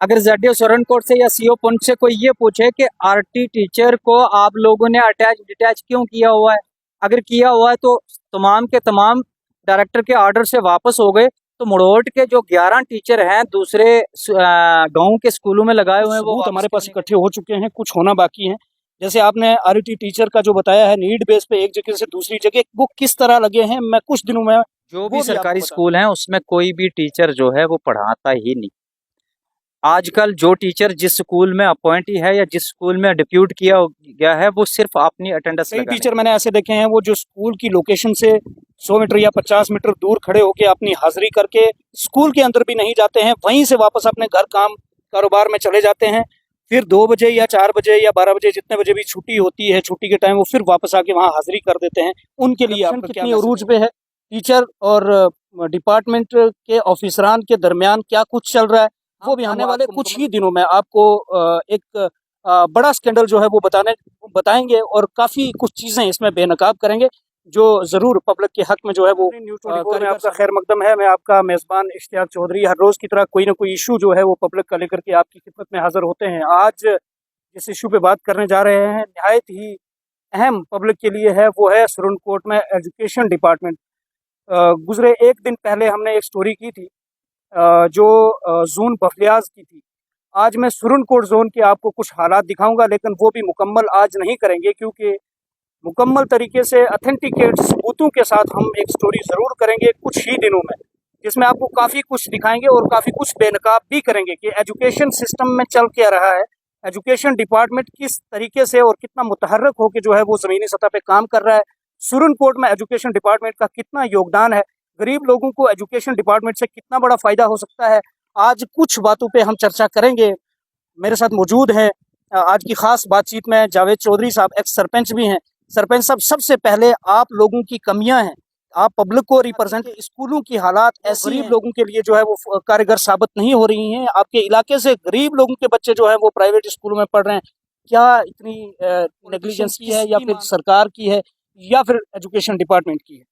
अगर जेडीओ सरनकोट से या सीओ पुंछ से कोई ये पूछे कि आरटी टीचर को आप लोगों ने अटैच डिटैच क्यों किया हुआ है, अगर किया हुआ है तो तमाम के तमाम डायरेक्टर के ऑर्डर से वापस हो गए, तो मुड़ोट के जो 11 टीचर हैं दूसरे गांव के स्कूलों में लगाए हुए हैं वो हमारे पास इकट्ठे हो चुके हैं, कुछ होना बाकी है। जैसे आपने आरटी टीचर का जो बताया है नीड बेस पे एक जगह से दूसरी जगह, वो किस तरह लगे हैं, मैं कुछ दिनों में जो भी सरकारी स्कूल हैं उसमें कोई भी टीचर जो है वो पढ़ाता ही नहीं। आजकल जो टीचर जिस स्कूल में अपॉइंटी है या जिस स्कूल में डिप्यूट किया गया है वो सिर्फ अपनी अटेंडेंस कई टीचर मैंने ऐसे देखे हैं वो जो स्कूल की लोकेशन से 100 मीटर या 50 मीटर दूर खड़े होकर अपनी हाजिरी करके स्कूल के अंदर भी नहीं जाते हैं, वहीं से वापस अपने घर काम कारोबार में चले जाते हैं। फिर 2 बजे या 4 बजे या 12 बजे जितने बजे भी छुट्टी होती है, छुट्टी के टाइम वो फिर वापस आके वहाँ हाजिरी कर देते हैं। उनके लिए आपका कितनी अरूज पे है? टीचर और डिपार्टमेंट के ऑफिसरान के दरमियान क्या कुछ चल रहा है वो भी आने वाले कुछ ही दिनों में आपको एक बड़ा स्कैंडल जो है वो बताएंगे और काफ़ी कुछ चीज़ें इसमें बेनकाब करेंगे जो ज़रूर पब्लिक के हक में जो है वो में आपका खैर मकदम है। मैं आपका मेज़बान इश्तियाक चौधरी हर रोज़ की तरह कोई ना कोई इशू जो है वो पब्लिक का लेकर के आपकी खिदमत में हाजिर होते हैं। आज जिस इशू पे बात करने जा रहे हैं नहायत ही अहम पब्लिक के लिए है, वो है सुरनकोट में एजुकेशन डिपार्टमेंट। गुजरे एक दिन पहले हमने एक स्टोरी की थी जो जोन बफलियाज की थी। आज मैं सुरनकोट जोन के आपको कुछ हालात दिखाऊंगा, लेकिन वो भी मुकम्मल आज नहीं करेंगे क्योंकि मुकम्मल तरीके से अथेंटिकेट सबूतों के साथ हम एक स्टोरी ज़रूर करेंगे कुछ ही दिनों में, जिसमें आपको काफ़ी कुछ दिखाएंगे और काफ़ी कुछ बेनकाब भी करेंगे कि एजुकेशन सिस्टम में चल क्या रहा है, एजुकेशन डिपार्टमेंट किस तरीके से और कितना मुतहर्रक होकर जो है वो ज़मीनी सतह पर काम कर रहा है, सुरनकोट में एजुकेशन डिपार्टमेंट का कितना योगदान है, गरीब लोगों को एजुकेशन डिपार्टमेंट से कितना बड़ा फ़ायदा हो सकता है। आज कुछ बातों पे हम चर्चा करेंगे। मेरे साथ मौजूद हैं आज की ख़ास बातचीत में जावेद चौधरी साहब, एक्स सरपंच भी हैं। सरपंच साहब, सबसे पहले आप लोगों की कमियां हैं, आप पब्लिक को रिप्रेजेंट, स्कूलों की हालात ऐसे गरीब लोगों के लिए जो है वो कारगर साबित नहीं हो रही हैं। आपके इलाके से गरीब लोगों के बच्चे जो है वो प्राइवेट स्कूलों में पढ़ रहे हैं। क्या इतनी नेग्लिजेंस की है या फिर सरकार की है या फिर एजुकेशन डिपार्टमेंट की है?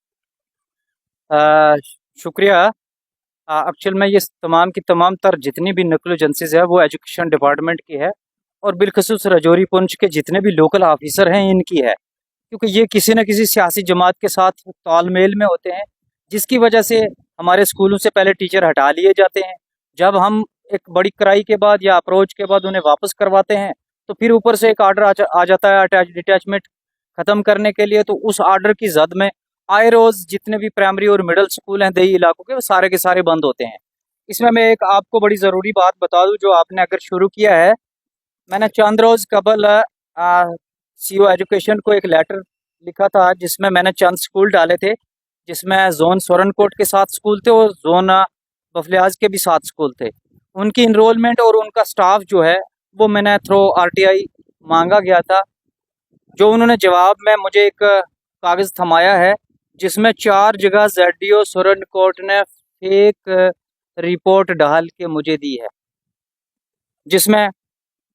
शुक्रिया। एक्चुअल में ये तमाम की तमाम तर जितनी भी नेग्लिजेंसीज है वो एजुकेशन डिपार्टमेंट की है और बिलखसूस रजौरी पुंछ के जितने भी लोकल ऑफिसर हैं इनकी है, क्योंकि ये किसी न किसी सियासी जमात के साथ तालमेल में होते हैं, जिसकी वजह से हमारे स्कूलों से पहले टीचर हटा लिए जाते हैं। जब हम एक बड़ी कराई के बाद या अप्रोच के बाद उन्हें वापस करवाते हैं तो फिर ऊपर से एक ऑर्डर आ जाता है अटैच डिटैचमेंट ख़त्म करने के लिए। तो उस ऑर्डर की जद में आए रोज़ जितने भी प्राइमरी और मिडिल स्कूल हैं देही इलाकों के, वो सारे के सारे बंद होते हैं। इसमें मैं एक आपको बड़ी ज़रूरी बात बता दूं, जो आपने अगर शुरू किया है, मैंने चंद रोज़ कबल सीओ एजुकेशन को एक लेटर लिखा था जिसमें मैंने चंद स्कूल डाले थे, जिसमें जोन सोरनकोट के 7 स्कूल थे और जोन बफलियाज के भी 7 स्कूल थे। उनकी इनरोलमेंट और उनका स्टाफ जो है वो मैंने थ्रो आरटीआई मांगा गया था, जो उन्होंने जवाब में मुझे एक कागज़ थमाया है जिसमें 4 जगह जेडीओ सुरनकोट ने फेक रिपोर्ट डाल के मुझे दी है, जिसमें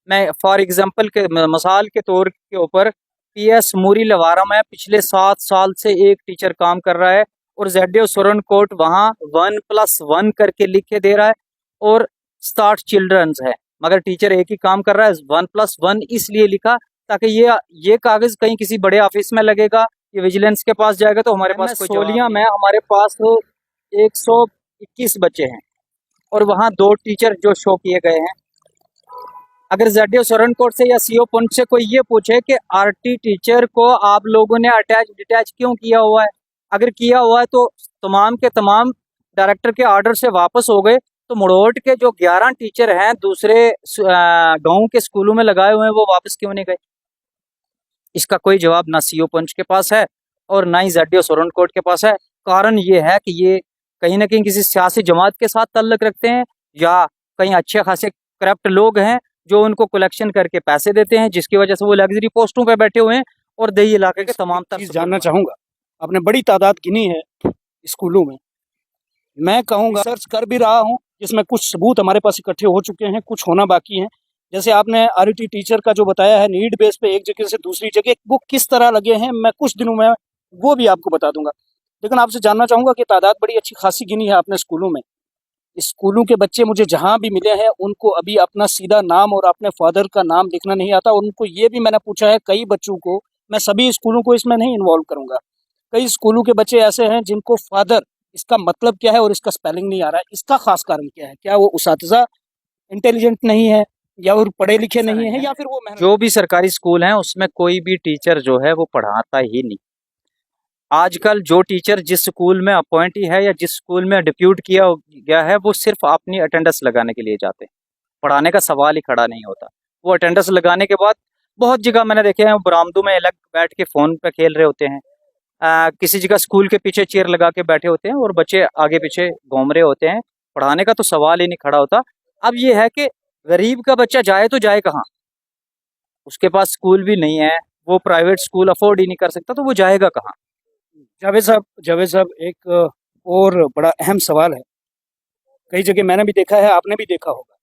मैं फॉर एग्जांपल के मिसाल के तौर के ऊपर पीएस मूरी लवारा में पिछले 7 साल से एक टीचर काम कर रहा है और जेडीओ सुरनकोट वहाँ 1+1 करके लिख के दे रहा है और 60 चिल्ड्रंस है, मगर टीचर एक ही काम कर रहा है। 1+1 इसलिए लिखा ताकि ये कागज़ कहीं किसी बड़े ऑफिस में लगेगा, ये विजिलेंस के पास जाएगा तो हमारे पास सोलिया में हमारे पास 121 बच्चे हैं और वहाँ 2 टीचर जो शो किए गए हैं। अगर जेडीओ सुरनकोट से या सीओ पुंछ से कोई ये पूछे कि आरटी टीचर को आप लोगों ने अटैच डिटैच क्यों किया हुआ है, अगर किया हुआ है तो तमाम के तमाम डायरेक्टर के ऑर्डर से वापस हो गए, तो मुड़ोट के जो 11 टीचर हैं दूसरे गाँव के स्कूलों में लगाए हुए हैं वो वापस क्यों नहीं गए? इसका कोई जवाब ना सीओ पुंछ के पास है और ना ही जेडीओ सुरनकोट के पास है। कारण ये है कि ये कहीं ना कहीं किसी सियासी जमात के साथ ताल्लुक रखते हैं या कहीं अच्छे खासे करप्ट लोग हैं जो उनको कलेक्शन करके पैसे देते हैं, जिसकी वजह से वो लग्जरी पोस्टों पे बैठे हुए हैं और दही इलाके के तमाम चीज़ जानना चाहूँगा। आपने बड़ी तादाद गिनी है स्कूलों में, मैं कहूँगा सर्च कर भी रहा हूँ जिसमें कुछ सबूत हमारे पास इकट्ठे हो चुके हैं, कुछ होना बाकी है। जैसे आपने आरटी टीचर का जो बताया है नीड बेस पे एक जगह से दूसरी जगह, वो किस तरह लगे हैं मैं कुछ दिनों में वो भी आपको बता दूंगा। लेकिन आपसे जानना चाहूँगा कि तादाद बड़ी अच्छी खासी गिनी है आपने स्कूलों में, स्कूलों के बच्चे मुझे जहाँ भी मिले हैं उनको अभी अपना सीधा नाम और अपने फादर का नाम लिखना नहीं आता। और उनको ये भी मैंने पूछा है, कई बच्चों को, मैं सभी स्कूलों को इसमें नहीं इन्वॉल्व करूंगा, कई स्कूलों के बच्चे ऐसे हैं जिनको फादर इसका मतलब क्या है और इसका स्पेलिंग नहीं आ रहा है। इसका खास कारण क्या है? क्या वो उसातिज़ा इंटेलिजेंट नहीं है, या वो पढ़े लिखे ऐसा नहीं नहीं है, है। या फिर वो मेहनत? जो भी सरकारी स्कूल हैं उसमें कोई भी टीचर जो है वो पढ़ाता ही नहीं। आजकल जो टीचर जिस स्कूल में अपॉइंटी है या जिस स्कूल में डिप्यूट किया गया है वो सिर्फ अपनी अटेंडेंस लगाने के लिए जाते हैं। पढ़ाने का सवाल ही खड़ा नहीं होता। वो अटेंडेंस लगाने के बाद बहुत जगह मैंने देखे हैं बरामदों में अलग बैठ के फ़ोन पे खेल रहे होते हैं। किसी जगह स्कूल के पीछे चेयर लगा के बैठे होते हैं और बच्चे आगे पीछे घूम रहे होते हैं। पढ़ाने का तो सवाल ही नहीं खड़ा होता। अब ये है कि गरीब का बच्चा जाए तो जाए कहाँ? उसके पास स्कूल भी नहीं है, वो प्राइवेट स्कूल अफोर्ड ही नहीं कर सकता तो वो जाएगा कहाँ? जावेद साहब, एक और बड़ा अहम सवाल है। कई जगह मैंने भी देखा है, आपने भी देखा होगा,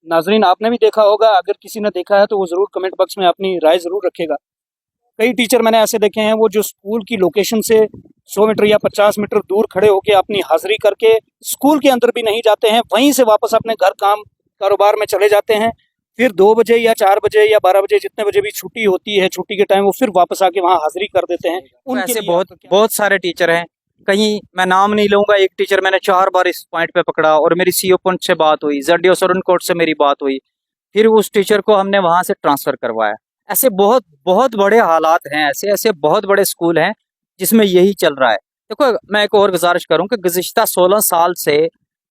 नाजरीन आपने भी देखा होगा। अगर किसी ने देखा है तो वो ज़रूर कमेंट बॉक्स में अपनी राय ज़रूर रखेगा। कई टीचर मैंने ऐसे देखे हैं, वो जो स्कूल की लोकेशन से 100 मीटर या 50 मीटर दूर खड़े होकर अपनी हाजिरी करके स्कूल के अंदर भी नहीं जाते हैं, वहीं से वापस अपने घर काम कारोबार में चले जाते हैं। फिर 2 बजे या 4 बजे या 12 बजे जितने बजे भी छुट्टी होती है, छुट्टी के टाइम वो फिर वापस आके वहाँ हाजिरी कर देते हैं। तो उनके ऐसे लिए बहुत आपका क्या? बहुत सारे टीचर हैं। कहीं मैं नाम नहीं लूँगा, एक टीचर मैंने 4 बार इस पॉइंट पे पकड़ा और मेरी सीओ पॉइंट से बात हुई, ज़ेडडीओ सरनकोट से मेरी बात हुई। फिर उस टीचर को हमने वहाँ से ट्रांसफ़र करवाया। ऐसे बहुत बहुत बड़े हालात हैं, ऐसे ऐसे बहुत बड़े स्कूल हैं जिसमें यही चल रहा है। देखो मैं एक और गुजारिश करूँ कि गुज़िश्ता 16 साल से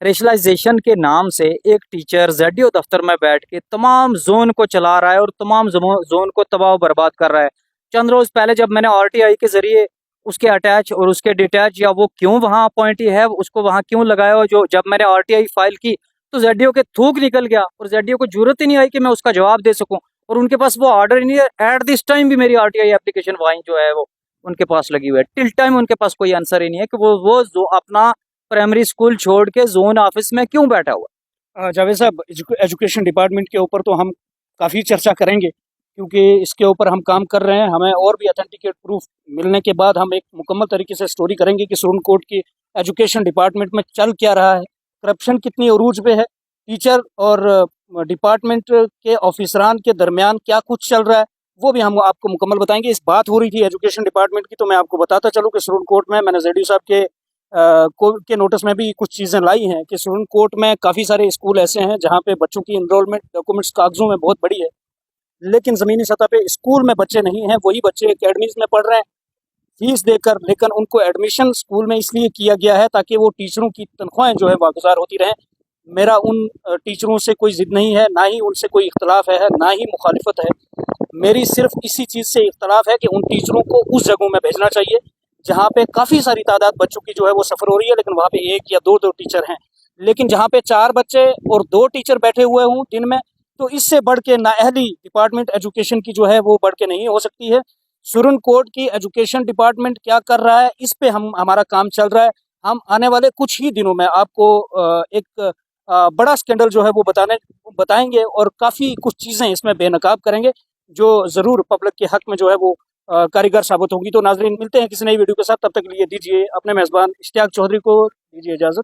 रेशनलाइजेशन के नाम से एक टीचर ज़ेडडीओ दफ्तर में बैठ के तमाम जोन को चला रहा है और तमाम जोन को तबाह बर्बाद कर रहा है। चंद रोज़ पहले जब मैंने आरटीआई के ज़रिए उसके अटैच और उसके डिटैच या वो क्यों वहाँ अपॉइंटी है उसको वहाँ क्यों लगाया, और जो जब मैंने आरटीआई फाइल की तो ज़ेडडीओ के थूक निकल गया और ज़ेडडीओ को जरूरत ही नहीं आई कि मैं उसका जवाब दे सकूं, और उनके पास वो ऑर्डर ही नहीं है। एट दिस टाइम भी मेरी आरटीआई एप्लीकेशन वहीं जो है वो उनके पास लगी हुई है। टिल टाइम उनके पास कोई आंसर ही नहीं है कि वो जो अपना प्राइमरी स्कूल छोड़ के जोन ऑफिस में क्यों बैठा हुआ। जावेद साहब, एजुकेशन डिपार्टमेंट के ऊपर तो हम काफ़ी चर्चा करेंगे, क्योंकि इसके ऊपर हम काम कर रहे हैं। हमें और भी अथेंटिकेट प्रूफ मिलने के बाद हम एक मुकम्मल तरीके से स्टोरी करेंगे कि सुप्रीम कोर्ट की एजुकेशन डिपार्टमेंट में चल क्या रहा है, करप्शन कितनी अरूज पे है, टीचर और डिपार्टमेंट के ऑफिसरान के दरमियान क्या कुछ चल रहा है, वो भी हम आपको मुकम्मल बताएंगे। इस बात हो रही थी एजुकेशन डिपार्टमेंट की, तो मैं आपको बताता चलूँ कि सुप्रीम कोर्ट में मैंने जेडीयू साहब के के नोटिस में भी कुछ चीज़ें लाई हैं कि सुप्रीम कोर्ट में काफ़ी सारे स्कूल ऐसे हैं जहाँ पे बच्चों की इनरोलमेंट डॉक्यूमेंट्स कागजों में बहुत बड़ी है, लेकिन ज़मीनी सतह पे स्कूल में बच्चे नहीं हैं। वही बच्चे एकेडमीज में पढ़ रहे हैं फीस देकर, लेकिन उनको एडमिशन स्कूल में इसलिए किया गया है ताकि वो टीचरों की तनख्वाहें जो है वागुजार होती रहें। मेरा उन टीचरों से कोई ज़िद नहीं है, ना ही उनसे कोई इख्तलाफ है, ना ही मुखालिफत है। मेरी सिर्फ इसी चीज़ से इख्तलाफ है कि उन टीचरों को उस जगहों में भेजना चाहिए जहाँ पे काफ़ी सारी तादाद बच्चों की जो है वो सफ़र हो रही है, लेकिन वहाँ पे 1 या 2 टीचर हैं। लेकिन जहाँ पे 4 बच्चे और 2 टीचर बैठे हुए हों दिन में, तो इससे बढ़ के नाअहली डिपार्टमेंट एजुकेशन की जो है वो बढ़ के नहीं हो सकती है। सुप्रीम कोर्ट की एजुकेशन डिपार्टमेंट क्या कर रहा है, इस पे हमारा काम चल रहा है। हम आने वाले कुछ ही दिनों में आपको एक बड़ा स्कैंडल जो है वो बताएंगे और काफ़ी कुछ चीज़ें इसमें बेनकाब करेंगे जो ज़रूर पब्लिक के हक में जो है वो कारीगर साबित होंगी। तो नाजरीन, मिलते हैं किसी नई वीडियो के साथ, तब तक के लिए दीजिए अपने मेज़बान इश्तियाक चौधरी को दीजिए इजाज़त।